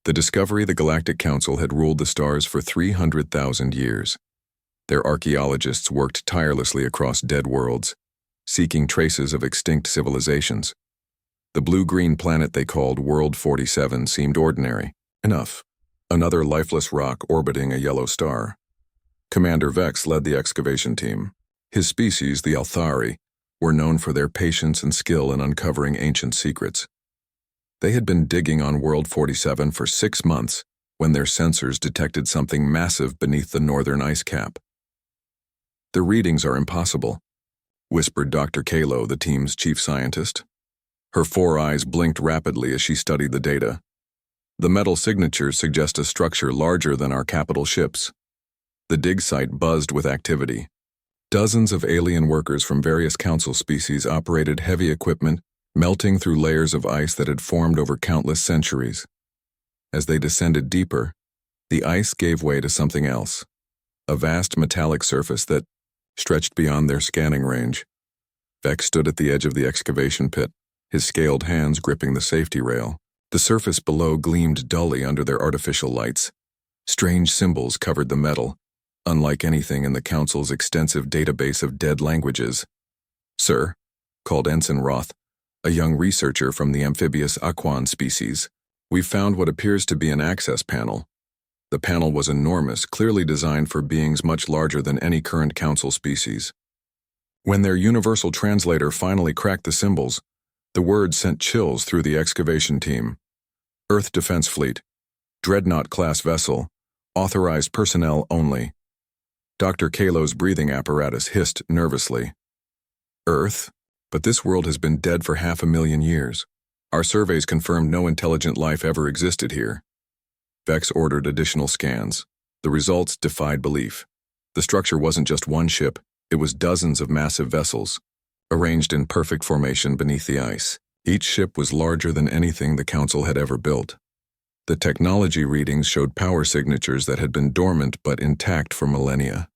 The discovery the Galactic Council had ruled the stars for 300,000 years. Their archaeologists worked tirelessly across dead worlds, seeking traces of extinct civilizations. The blue-green planet they called World 47 seemed ordinary enough. Another lifeless rock orbiting a yellow star. Commander Vex led the excavation team. His species, the Althari, were known for their patience and skill in uncovering ancient secrets. They had been digging on World 47 for 6 months when their sensors detected something massive beneath the northern ice cap. "The readings are impossible," whispered Dr. Kalo, the team's chief scientist. Her 4 eyes blinked rapidly as she studied the data. "The metal signatures suggest a structure larger than our capital ships." The dig site buzzed with activity. Dozens of alien workers from various council species operated heavy equipment, melting through layers of ice that had formed over countless centuries. As they descended deeper, the ice gave way to something else, a vast metallic surface that stretched beyond their scanning range. Vex stood at the edge of the excavation pit, his scaled hands gripping the safety rail. The surface below gleamed dully under their artificial lights. Strange symbols covered the metal, unlike anything in the Council's extensive database of dead languages. "Sir," called Ensign Roth, a young researcher from the amphibious Aquan species, "we've found what appears to be an access panel." The panel was enormous, clearly designed for beings much larger than any current Council species. When their universal translator finally cracked the symbols, the words sent chills through the excavation team. "Earth Defense Fleet, Dreadnought-class vessel, authorized personnel only." Dr. Kalo's breathing apparatus hissed nervously. "Earth? But this world has been dead for 500,000 years. Our surveys confirmed no intelligent life ever existed here." Vex ordered additional scans. The results defied belief. The structure wasn't just one ship, it was dozens of massive vessels, arranged in perfect formation beneath the ice. Each ship was larger than anything the Council had ever built. The technology readings showed power signatures that had been dormant but intact for millennia.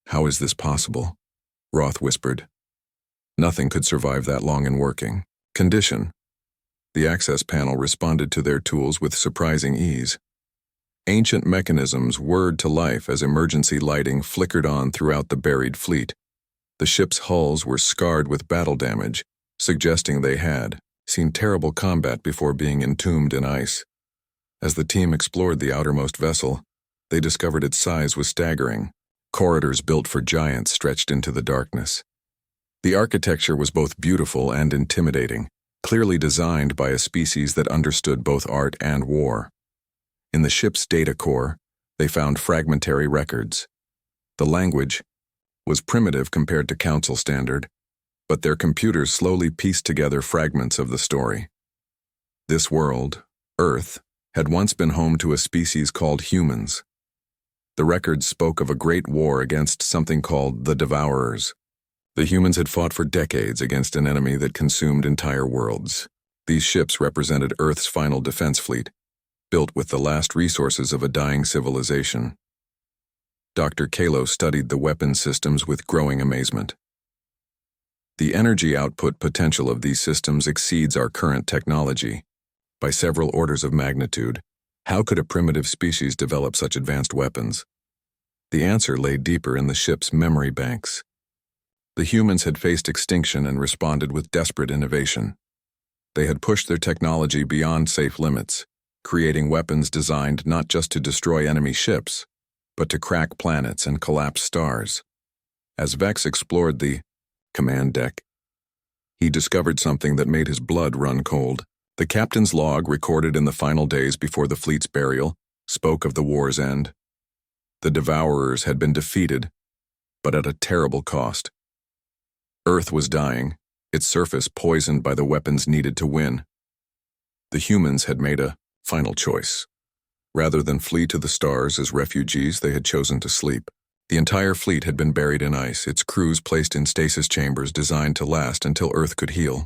"How is this possible?" Roth whispered. "Nothing could survive that long in working condition." The access panel responded to their tools with surprising ease. Ancient mechanisms whirred to life as emergency lighting flickered on throughout the buried fleet. The ship's hulls were scarred with battle damage, suggesting they had seen terrible combat before being entombed in ice. As the team explored the outermost vessel, they discovered its size was staggering. Corridors built for giants stretched into the darkness. The architecture was both beautiful and intimidating, clearly designed by a species that understood both art and war. In the ship's data core, they found fragmentary records. The language was primitive compared to Council standard, but their computers slowly pieced together fragments of the story. This world, Earth, had once been home to a species called humans. The records spoke of a great war against something called the Devourers. The humans had fought for decades against an enemy that consumed entire worlds. These ships represented Earth's final defense fleet, built with the last resources of a dying civilization. Dr. Kalo studied the weapon systems with growing amazement. The energy output potential of these systems exceeds our current technology by several orders of magnitude. How could a primitive species develop such advanced weapons? The answer lay deeper in the ship's memory banks. The humans had faced extinction and responded with desperate innovation. They had pushed their technology beyond safe limits, creating weapons designed not just to destroy enemy ships, but to crack planets and collapse stars. As Vex explored the command deck, he discovered something that made his blood run cold. The captain's log, recorded in the final days before the fleet's burial, spoke of the war's end. The Devourers had been defeated, but at a terrible cost. Earth was dying, its surface poisoned by the weapons needed to win. The humans had made a final choice. Rather than flee to the stars as refugees, they had chosen to sleep. The entire fleet had been buried in ice, its crews placed in stasis chambers designed to last until Earth could heal.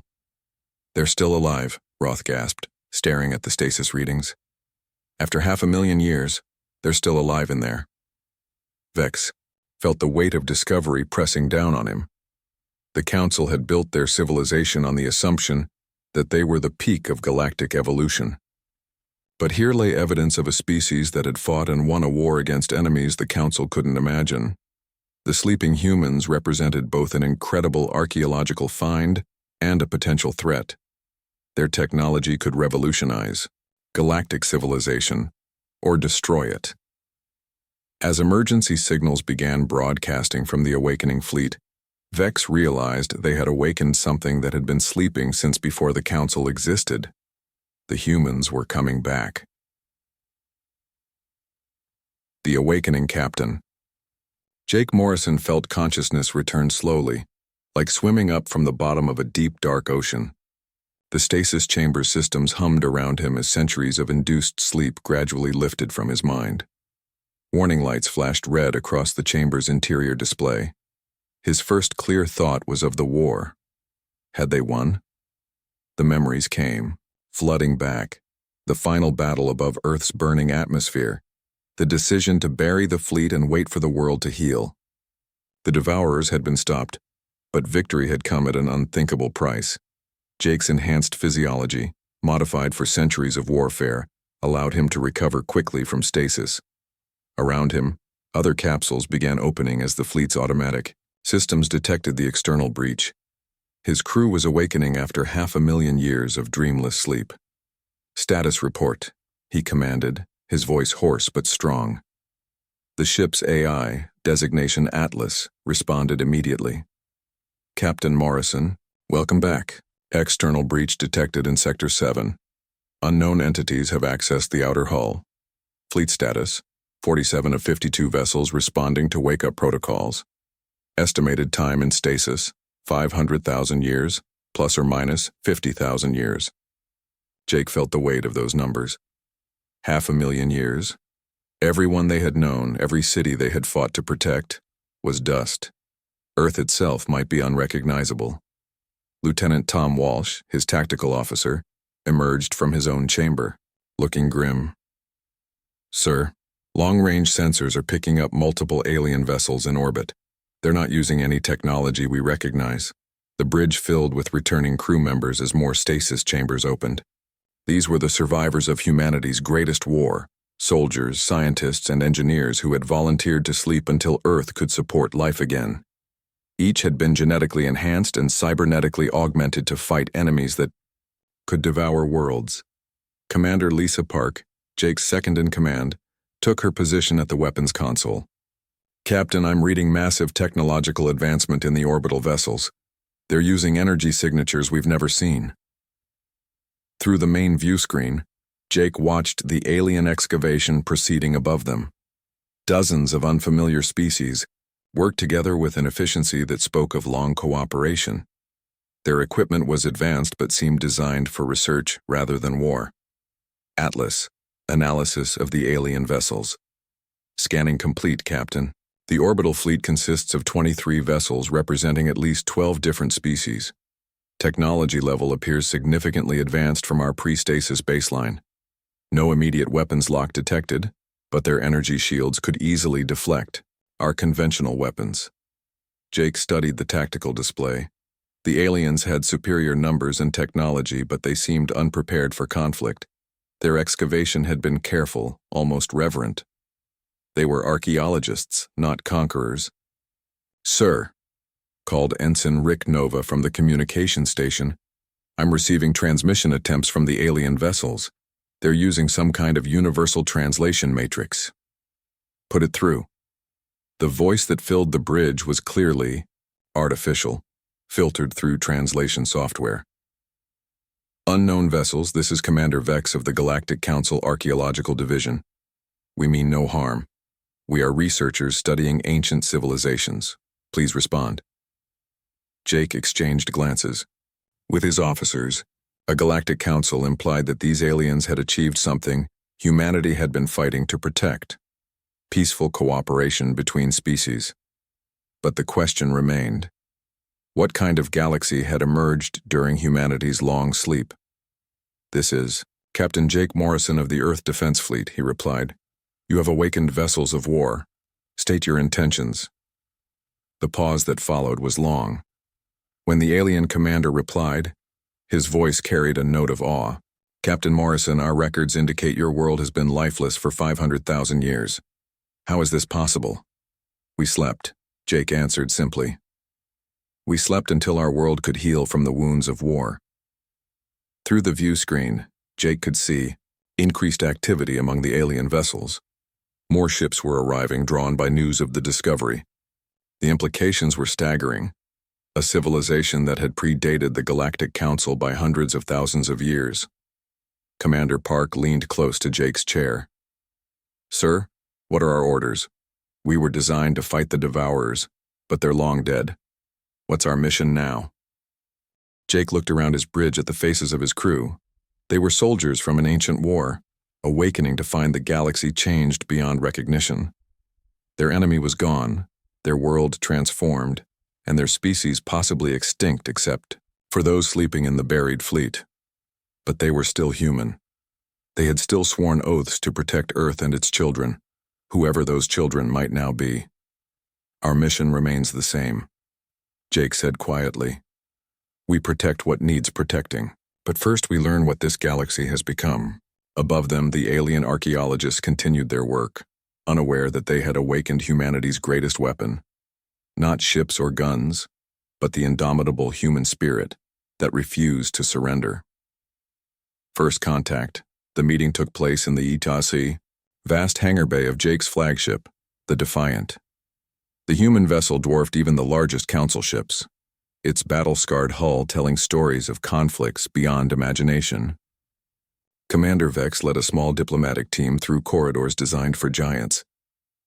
"They're still alive," Roth gasped, staring at the stasis readings. "After 500,000 years, they're still alive in there." Vex felt the weight of discovery pressing down on him. The Council had built their civilization on the assumption that they were the peak of galactic evolution. But here lay evidence of a species that had fought and won a war against enemies the Council couldn't imagine. The sleeping humans represented both an incredible archaeological find and a potential threat. Their technology could revolutionize galactic civilization or destroy it. As emergency signals began broadcasting from the awakening fleet, Vex realized they had awakened something that had been sleeping since before the Council existed. The humans were coming back. The awakening captain. Jake Morrison felt consciousness return slowly, like swimming up from the bottom of a deep, dark ocean. The stasis chamber systems hummed around him as centuries of induced sleep gradually lifted from his mind. Warning lights flashed red across the chamber's interior display. His first clear thought was of the war. Had they won? The memories came, flooding back. The final battle above Earth's burning atmosphere. The decision to bury the fleet and wait for the world to heal. The Devourers had been stopped, but victory had come at an unthinkable price. Jake's enhanced physiology, modified for centuries of warfare, allowed him to recover quickly from stasis. Around him, other capsules began opening as the fleet's automatic systems detected the external breach. His crew was awakening after 500,000 years of dreamless sleep. "Status report," he commanded, his voice hoarse but strong. The ship's AI, designation Atlas, responded immediately. "Captain Morrison, welcome back. External breach detected in Sector 7. Unknown entities have accessed the outer hull. Fleet status, 47 of 52 vessels responding to wake-up protocols. Estimated time in stasis, 500,000 years, plus or minus 50,000 years." Jake felt the weight of those numbers. 500,000 years. Everyone they had known, every city they had fought to protect, was dust. Earth itself might be unrecognizable. Lieutenant Tom Walsh, his tactical officer, emerged from his own chamber, looking grim. "Sir, long-range sensors are picking up multiple alien vessels in orbit. They're not using any technology we recognize. The bridge filled with returning crew members as more stasis chambers opened. These were the survivors of humanity's greatest war, soldiers, scientists, and engineers who had volunteered to sleep until Earth could support life again. Each had been genetically enhanced and cybernetically augmented to fight enemies that could devour worlds." Commander Lisa Park, Jake's second-in-command, took her position at the weapons console. "Captain, I'm reading massive technological advancement in the orbital vessels. They're using energy signatures we've never seen." Through the main view screen, Jake watched the alien excavation proceeding above them. Dozens of unfamiliar species worked together with an efficiency that spoke of long cooperation. Their equipment was advanced but seemed designed for research rather than war. Atlas, analysis of the alien vessels. "Scanning complete, Captain. The orbital fleet consists of 23 vessels representing at least 12 different species. Technology level appears significantly advanced from our pre-stasis baseline. No immediate weapons lock detected, but their energy shields could easily deflect our conventional weapons." Jake studied the tactical display. The aliens had superior numbers and technology, but they seemed unprepared for conflict. Their excavation had been careful, almost reverent. They were archaeologists, not conquerors. "Sir," called Ensign Rick Nova from the communication station, "I'm receiving transmission attempts from the alien vessels. They're using some kind of universal translation matrix." "Put it through." The voice that filled the bridge was clearly artificial, filtered through translation software. "Unknown vessels, this is Commander Vex of the Galactic Council Archaeological Division. We mean no harm. We are researchers studying ancient civilizations. Please respond." Jake exchanged glances. With his officers, a Galactic Council implied that these aliens had achieved something humanity had been fighting to protect: peaceful cooperation between species. But the question remained: what kind of galaxy had emerged during humanity's long sleep? "This is Captain Jake Morrison of the Earth Defense Fleet," he replied. "You have awakened vessels of war. State your intentions." The pause that followed was long. When the alien commander replied, his voice carried a note of awe. Captain Morrison, our records indicate your world has been lifeless for 500,000 years. How is this possible? We slept, Jake answered simply. We slept until our world could heal from the wounds of war. Through the view screen, Jake could see increased activity among the alien vessels. More ships were arriving, drawn by news of the discovery. The implications were staggering. A civilization that had predated the Galactic Council by hundreds of thousands of years. Commander Park leaned close to Jake's chair. Sir, what are our orders? We were designed to fight the Devourers, but they're long dead. What's our mission now? Jake looked around his bridge at the faces of his crew. They were soldiers from an ancient war, awakening to find the galaxy changed beyond recognition. Their enemy was gone, their world transformed, and their species possibly extinct except for those sleeping in the buried fleet. But they were still human. They had still sworn oaths to protect Earth and its children, whoever those children might now be. Our mission remains the same, Jake said quietly. We protect what needs protecting, but first we learn what this galaxy has become. Above them, the alien archaeologists continued their work, unaware that they had awakened humanity's greatest weapon. Not ships or guns, but the indomitable human spirit that refused to surrender. First contact. The meeting took place in the Itasi, vast hangar bay of Jake's flagship, the Defiant. The human vessel dwarfed even the largest council ships, its battle-scarred hull telling stories of conflicts beyond imagination. Commander Vex led a small diplomatic team through corridors designed for giants.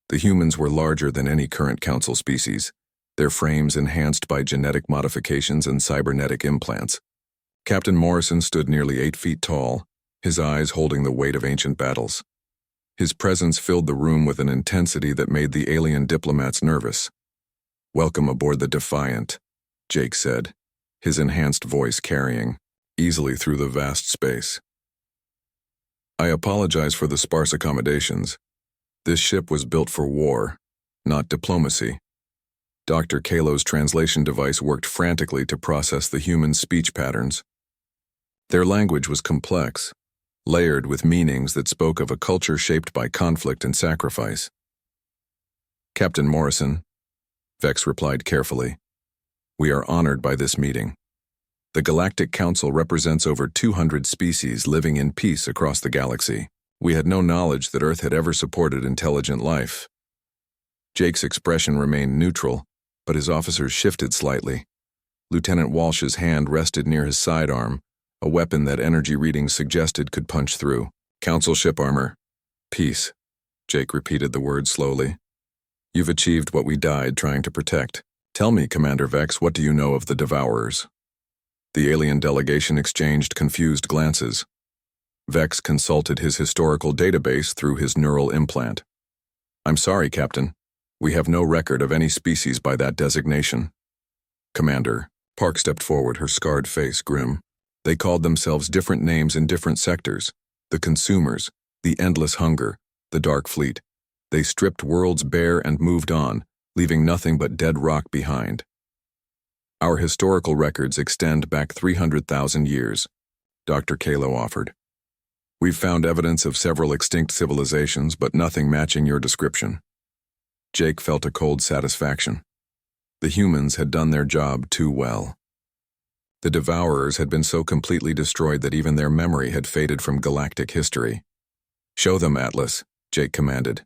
The humans were larger than any current council species, their frames enhanced by genetic modifications and cybernetic implants. Captain Morrison stood nearly 8 feet tall, his eyes holding the weight of ancient battles. His presence filled the room with an intensity that made the alien diplomats nervous. Welcome aboard the Defiant, Jake said, his enhanced voice carrying easily through the vast space. I apologize for the sparse accommodations. This ship was built for war, not diplomacy. Dr. Kalo's translation device worked frantically to process the human speech patterns. Their language was complex, layered with meanings that spoke of a culture shaped by conflict and sacrifice. Captain Morrison, Vex replied carefully, we are honored by this meeting. The Galactic Council represents over 200 species living in peace across the galaxy. We had no knowledge that Earth had ever supported intelligent life. Jake's expression remained neutral, but his officers shifted slightly. Lieutenant Walsh's hand rested near his sidearm, a weapon that energy readings suggested could punch through. Council ship armor. Peace. Jake repeated the word slowly. You've achieved what we died trying to protect. Tell me, Commander Vex, what do you know of the Devourers? The alien delegation exchanged confused glances. Vex consulted his historical database through his neural implant. I'm sorry, Captain. We have no record of any species by that designation. Commander, Park stepped forward, her scarred face grim. They called themselves different names in different sectors. The Consumers, the Endless Hunger, the Dark Fleet. They stripped worlds bare and moved on, leaving nothing but dead rock behind. Our historical records extend back 300,000 years, Dr. Kalo offered. We've found evidence of several extinct civilizations, but nothing matching your description. Jake felt a cold satisfaction. The humans had done their job too well. The Devourers had been so completely destroyed that even their memory had faded from galactic history. Show them, Atlas, Jake commanded.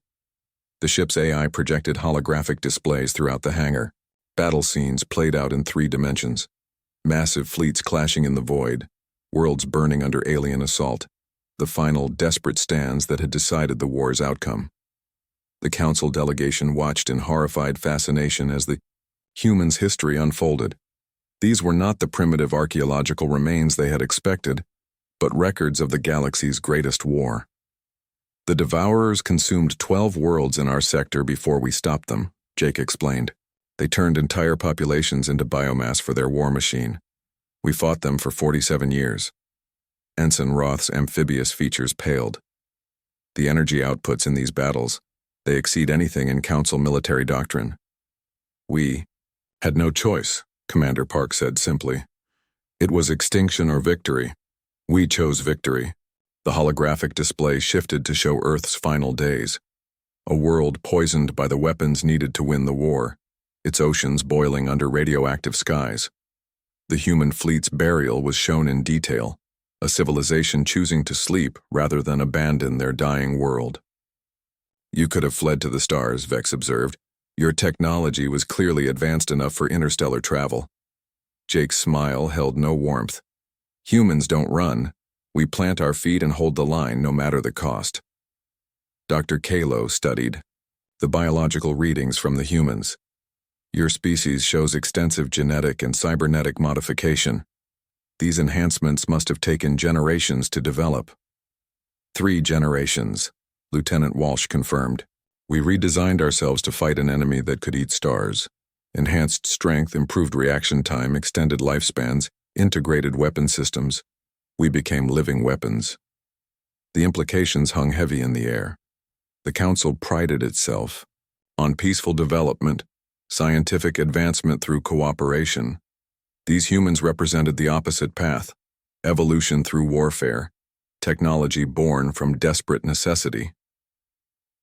The ship's AI projected holographic displays throughout the hangar. Battle scenes played out in 3 dimensions. Massive fleets clashing in the void, worlds burning under alien assault. The final, desperate stands that had decided the war's outcome. The council delegation watched in horrified fascination as the humans' history unfolded. These were not the primitive archaeological remains they had expected, but records of the galaxy's greatest war. The Devourers consumed 12 worlds in our sector before we stopped them, Jake explained. They turned entire populations into biomass for their war machine. We fought them for 47 years. Ensign Roth's amphibious features paled. The energy outputs in these battles, they exceed anything in Council military doctrine. We had no choice, Commander Park said simply. It was extinction or victory. We chose victory, The holographic display shifted to show Earth's final days, a world poisoned by the weapons needed to win the war, its oceans boiling under radioactive skies. The human fleet's burial was shown in detail, a civilization choosing to sleep rather than abandon their dying world. "You could have fled to the stars," Vex observed. "Your technology was clearly advanced enough for interstellar travel." Jake's smile held no warmth. "Humans don't run. We plant our feet and hold the line no matter the cost." Dr. Kalo studied the biological readings from the humans. "Your species shows extensive genetic and cybernetic modification. These enhancements must have taken generations to develop." 3 generations, Lieutenant Walsh confirmed. "We redesigned ourselves to fight an enemy that could eat stars. Enhanced strength, improved reaction time, extended lifespans, integrated weapon systems. We became living weapons." The implications hung heavy in the air. The Council prided itself on peaceful development, scientific advancement through cooperation. These humans represented the opposite path: evolution through warfare, technology born from desperate necessity.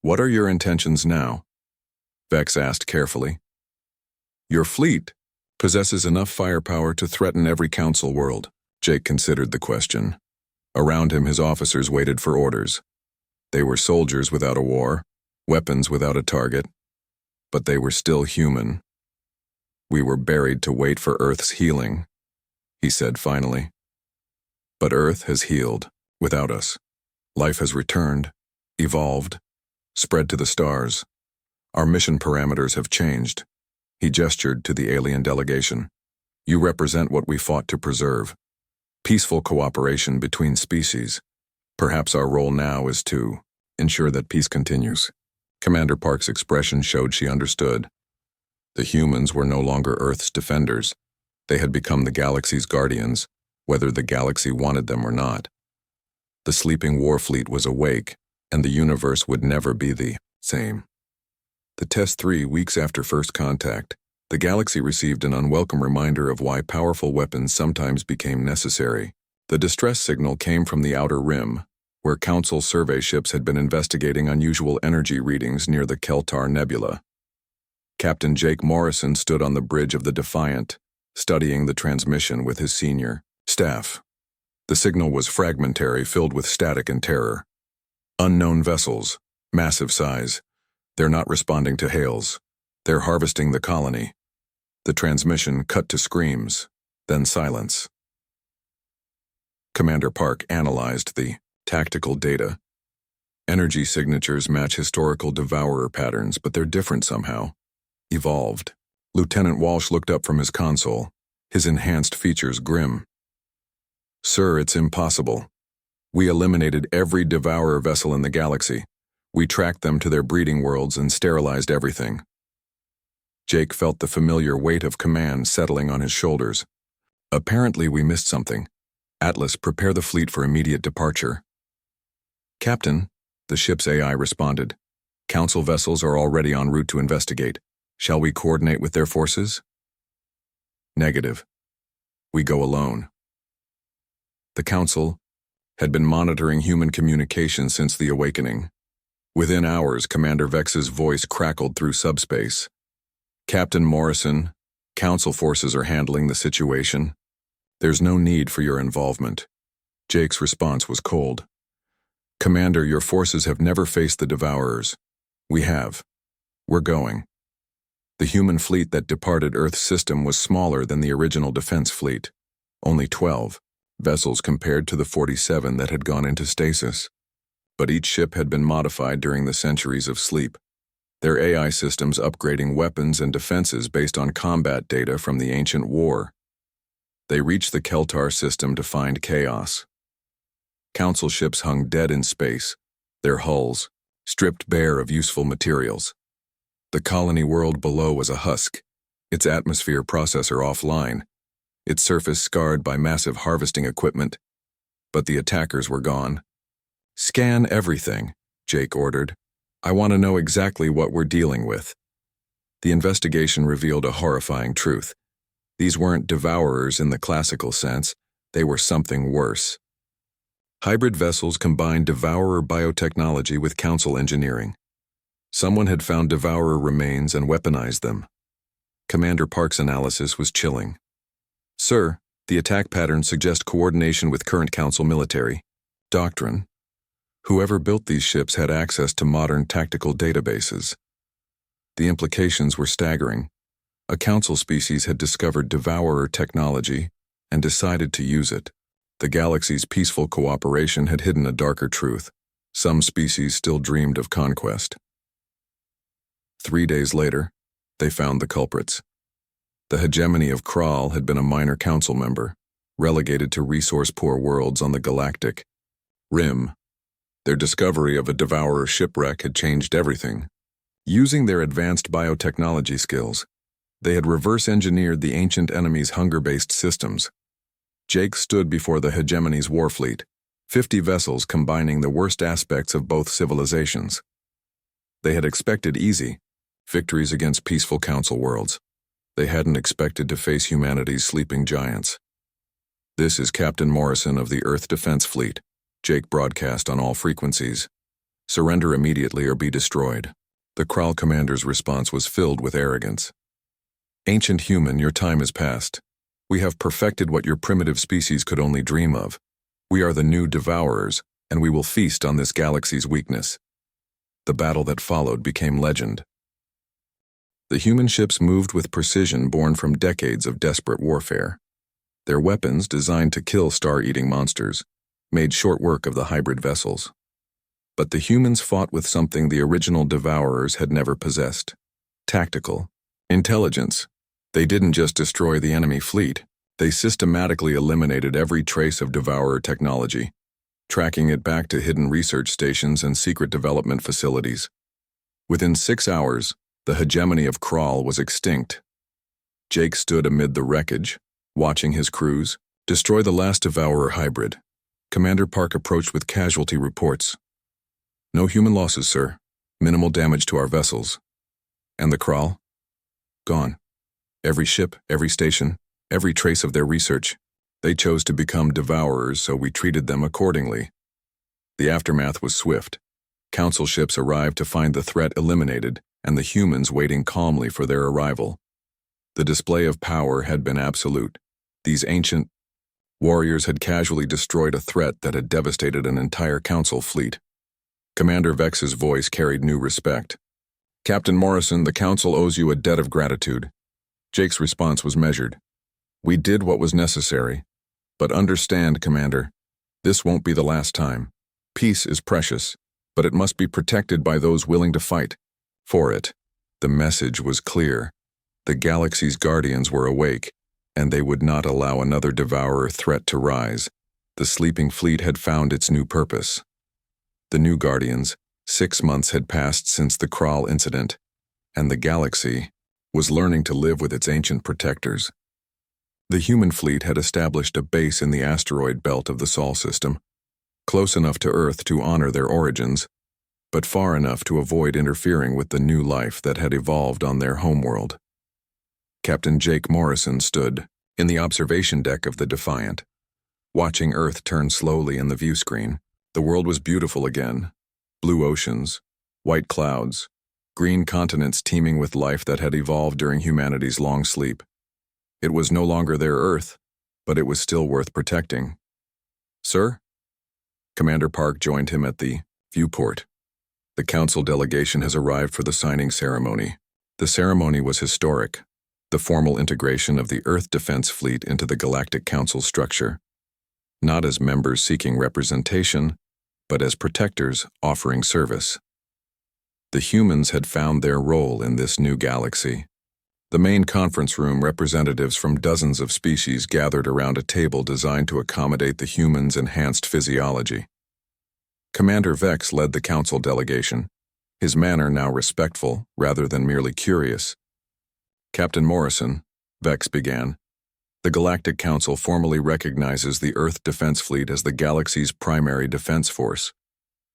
"What are your intentions now?" Vex asked carefully. "Your fleet possesses enough firepower to threaten every Council world." Jake considered the question. Around him, his officers waited for orders. They were soldiers without a war, weapons without a target, but they were still human. "We were buried to wait for Earth's healing," he said finally. "But Earth has healed without us. Life has returned, evolved, spread to the stars. Our mission parameters have changed." He gestured to the alien delegation. "You represent what we fought to preserve. Peaceful cooperation between species. Perhaps our role now is to ensure that peace continues." Commander Park's expression showed she understood. The humans were no longer Earth's defenders. They had become the galaxy's guardians, whether the galaxy wanted them or not. The sleeping war fleet was awake, and the universe would never be the same. The test 3 weeks after first contact, the galaxy received an unwelcome reminder of why powerful weapons sometimes became necessary. The distress signal came from the Outer Rim, where Council survey ships had been investigating unusual energy readings near the Keltar Nebula. Captain Jake Morrison stood on the bridge of the Defiant, studying the transmission with his senior staff. The signal was fragmentary, filled with static and terror. "Unknown vessels, massive size. They're not responding to hails. They're harvesting the colony." The transmission cut to screams, then silence. Commander Park analyzed the tactical data. Energy signatures match historical devourer patterns, but they're different somehow. Evolved. Lieutenant Walsh looked up from his console, his enhanced features grim. "Sir, it's impossible. We eliminated every devourer vessel in the galaxy. We tracked them to their breeding worlds and sterilized everything." Jake felt the familiar weight of command settling on his shoulders. "Apparently we missed something. Atlas, prepare the fleet for immediate departure." "Captain," the ship's AI responded. "Council vessels are already en route to investigate. Shall we coordinate with their forces?" "Negative. We go alone." The Council had been monitoring human communication since the Awakening. Within hours, Commander Vex's voice crackled through subspace. "Captain Morrison, Council forces are handling the situation. There's no need for your involvement." Jake's response was cold. "Commander, your forces have never faced the Devourers. We have. We're going." The human fleet that departed Earth's system was smaller than the original defense fleet, only 12 vessels compared to the 47 that had gone into stasis. But each ship had been modified during the centuries of sleep, their AI systems upgrading weapons and defenses based on combat data from the ancient war. They reached the Keltar system to find chaos. Council ships hung dead in space, their hulls stripped bare of useful materials. The colony world below was a husk, its atmosphere processor offline, its surface scarred by massive harvesting equipment. But the attackers were gone. "Scan everything," Jake ordered. "I want to know exactly what we're dealing with." The investigation revealed a horrifying truth. These weren't devourers in the classical sense, they were something worse. Hybrid vessels combined Devourer biotechnology with Council engineering. Someone had found Devourer remains and weaponized them. Commander Park's analysis was chilling. Sir, the attack patterns suggest coordination with current Council military doctrine. Whoever built these ships had access to modern tactical databases. The implications were staggering. A Council species had discovered Devourer technology and decided to use it. The galaxy's peaceful cooperation had hidden a darker truth. Some species still dreamed of conquest. 3 days later, they found the culprits. The hegemony of Kral had been a minor Council member, relegated to resource-poor worlds on the Galactic rim. Their discovery of a Devourer shipwreck had changed everything. Using their advanced biotechnology skills, they had reverse-engineered the ancient enemy's hunger-based systems. Jake stood before the hegemony's warfleet, 50 vessels combining the worst aspects of both civilizations. They had expected easy victories against peaceful Council worlds. They hadn't expected to face humanity's sleeping giants. "This is Captain Morrison of the Earth Defense Fleet," Jake broadcast on all frequencies. "Surrender immediately or be destroyed." The Kral commander's response was filled with arrogance. "Ancient human, your time is past. We have perfected what your primitive species could only dream of. We are the new Devourers, and we will feast on this galaxy's weakness." The battle that followed became legend. The human ships moved with precision born from decades of desperate warfare. Their weapons, designed to kill star-eating monsters, made short work of the hybrid vessels. But the humans fought with something the original Devourers had never possessed: tactical intelligence. They didn't just destroy the enemy fleet, they systematically eliminated every trace of Devourer technology, tracking it back to hidden research stations and secret development facilities. Within 6 hours, the hegemony of Kral was extinct. Jake stood amid the wreckage, watching his crews destroy the last Devourer hybrid. Commander Park approached with casualty reports. "No human losses, sir. Minimal damage to our vessels." "And the Kral?" "Gone. Every ship, every station, every trace of their research. They chose to become Devourers, so we treated them accordingly." The aftermath was swift. Council ships arrived to find the threat eliminated, and the humans waiting calmly for their arrival. The display of power had been absolute. These ancient warriors had casually destroyed a threat that had devastated an entire Council fleet. Commander Vex's voice carried new respect. "Captain Morrison, the Council owes you a debt of gratitude." Jake's response was measured. "We did what was necessary. But understand, Commander, this won't be the last time. Peace is precious, but it must be protected by those willing to fight for it." The message was clear. The galaxy's guardians were awake, and they would not allow another Devourer threat to rise. The sleeping fleet had found its new purpose. The new guardians, 6 months had passed since the Kral incident, and the galaxy was learning to live with its ancient protectors. The human fleet had established a base in the asteroid belt of the Sol system, close enough to Earth to honor their origins, but far enough to avoid interfering with the new life that had evolved on their homeworld. Captain Jake Morrison stood in the observation deck of the Defiant, watching Earth turn slowly in the view screen. The world was beautiful again. Blue oceans, white clouds, green continents teeming with life that had evolved during humanity's long sleep. It was no longer their Earth, but it was still worth protecting. "Sir?" Commander Park joined him at the viewport. "The Council delegation has arrived for the signing ceremony." The ceremony was historic, the formal integration of the Earth Defense Fleet into the Galactic Council structure. Not as members seeking representation, but as protectors offering service. The humans had found their role in this new galaxy. The main conference room, representatives from dozens of species gathered around a table designed to accommodate the humans' enhanced physiology. Commander Vex led the Council delegation, his manner now respectful rather than merely curious. "Captain Morrison," Vex began, "the Galactic Council formally recognizes the Earth Defense Fleet as the galaxy's primary defense force.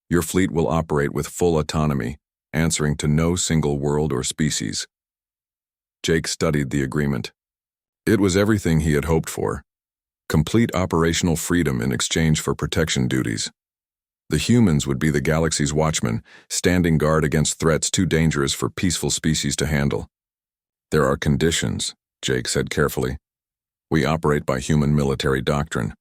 Your fleet will operate with full autonomy, answering to no single world or species." Jake studied the agreement. It was everything he had hoped for. Complete operational freedom in exchange for protection duties. The humans would be the galaxy's watchmen, standing guard against threats too dangerous for peaceful species to handle. There are conditions, Jake said carefully. We operate by human military doctrine.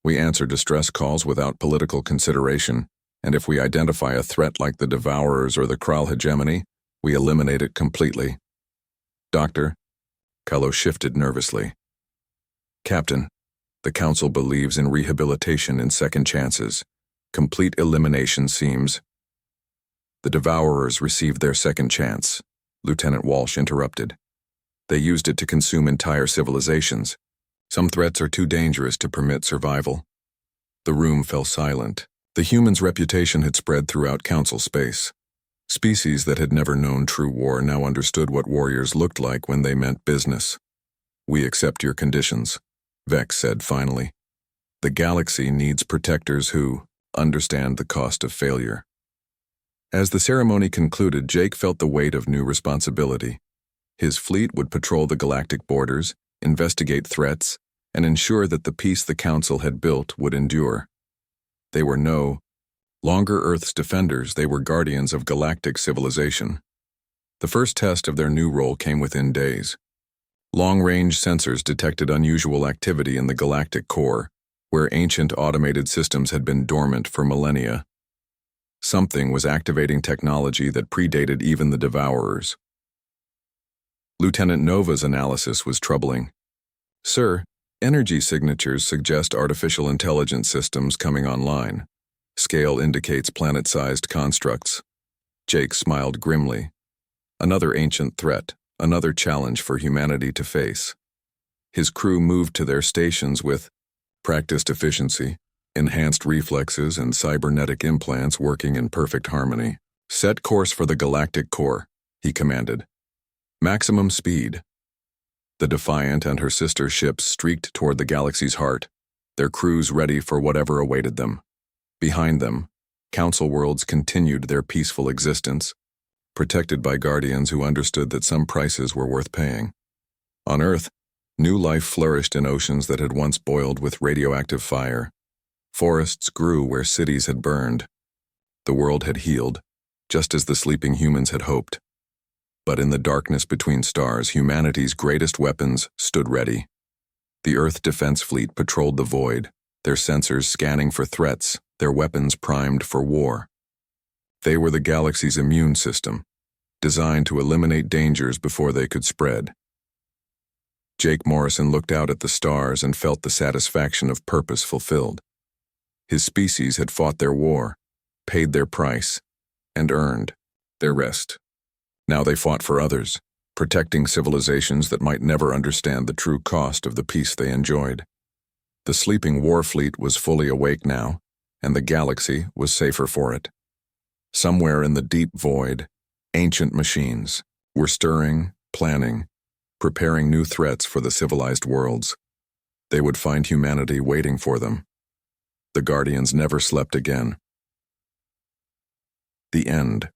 We answer distress calls without political consideration, and if we identify a threat like the Devourers or the Kral hegemony, we eliminate it completely. Doctor? Kahlo shifted nervously. Captain, the Council believes in rehabilitation and second chances. Complete elimination seems. The Devourers received their second chance, Lieutenant Walsh interrupted. They used it to consume entire civilizations. Some threats are too dangerous to permit survival. The room fell silent. The humans' reputation had spread throughout Council space. Species that had never known true war now understood what warriors looked like when they meant business. We accept your conditions, Vex said finally. The galaxy needs protectors who understand the cost of failure. As the ceremony concluded, Jake felt the weight of new responsibility. His fleet would patrol the galactic borders, investigate threats, and ensure that the peace the Council had built would endure. They were no longer Earth's defenders, they were guardians of galactic civilization. The first test of their new role came within days. Long-range sensors detected unusual activity in the galactic core, where ancient automated systems had been dormant for millennia. Something was activating technology that predated even the Devourers. Lieutenant Nova's analysis was troubling. Sir, energy signatures suggest artificial intelligence systems coming online. Scale indicates planet-sized constructs. Jake smiled grimly. Another ancient threat, another challenge for humanity to face. His crew moved to their stations with practiced efficiency, enhanced reflexes, and cybernetic implants working in perfect harmony. Set course for the galactic core, he commanded. Maximum speed. The Defiant and her sister ships streaked toward the galaxy's heart, their crews ready for whatever awaited them. Behind them, Council worlds continued their peaceful existence, protected by guardians who understood that some prices were worth paying. On Earth, new life flourished in oceans that had once boiled with radioactive fire. Forests grew where cities had burned. The world had healed, just as the sleeping humans had hoped. But in the darkness between stars, humanity's greatest weapons stood ready. The Earth Defense Fleet patrolled the void, their sensors scanning for threats, their weapons primed for war. They were the galaxy's immune system, designed to eliminate dangers before they could spread. Jake Morrison looked out at the stars and felt the satisfaction of purpose fulfilled. His species had fought their war, paid their price, and earned their rest. Now they fought for others, protecting civilizations that might never understand the true cost of the peace they enjoyed. The sleeping war fleet was fully awake now, and the galaxy was safer for it. Somewhere in the deep void, ancient machines were stirring, planning, preparing new threats for the civilized worlds. They would find humanity waiting for them. The Guardians never slept again. The end.